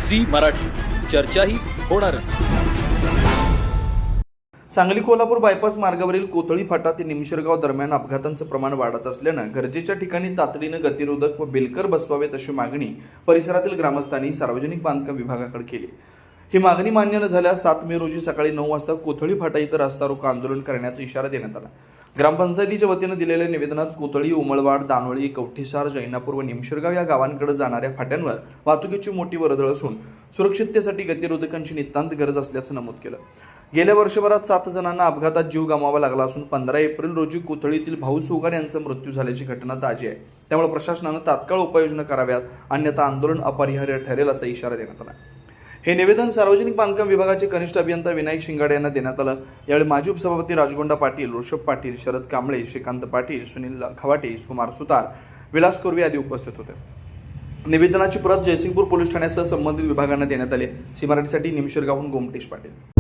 Zee Marathi, चर्चाही होणारच। Sangli Kolhapur bypass मार्गावरील कोथळी फाटा ते निमशिरगाव दरम्यान अपघातांचं प्रमाण वाढत असल्यानं गरजेच्या ठिकाणी तातडीनं गतिरोधक व बेलकर बसवावेत अशी मागणी परिसरातील ग्रामस्थांनी सार्वजनिक बांधकाम विभागाकडे केली। ही मागणी मान्य न झाल्यास 7 मे रोजी सकाळी 9 वाजता कोथळी फाटा इथं रास्ता रोको आंदोलन करण्याचा इशारा देण्यात आला। ग्रामपंचायतीच्या वतीनं दिलेल्या निवेदनात कोथळी, उमळवाड, दानोळी, कवठीसार, जैनापूर व निमशिरगाव या गावांकडे जाणाऱ्या फाट्यांवर वाहतुकीची मोठी वर्दळ असून सुरक्षिततेसाठी गतिरोधकांची नितांत गरज असल्याचं नमूद केलं। गेल्या वर्षभरात 7 जणांना अपघातात जीव गमवावा लागला असून 15 एप्रिल रोजी कोथळीतील भाऊ सोगार यांचा मृत्यू झाल्याची घटना ताजी आहे। त्यामुळे प्रशासनानं तात्काळ उपाययोजना कराव्यात, अन्यथा आंदोलन अपरिहार्य ठरेल असा इशारा देण्यात आला। हे निवेदन सार्वजनिक बांधकाम विभागाचे कनिष्ठ अभियंता विनायक शिंगाडे यांना देण्यात आलं। यावेळी माजी उपसभापती राजगोंडा पाटील, ऋषभ पाटील, शरद कांबळे, श्रीकांत पाटील, सुनील खवाटे, कुमार सुतार, विलास कोरवे आदी उपस्थित होते। निवेदनाची प्रत जयसिंगपूर पोलीस ठाण्यासह संबंधित विभागांना देण्यात आली। सी मराठीसाठी निमशिरगावहून गोमटेश पाटील।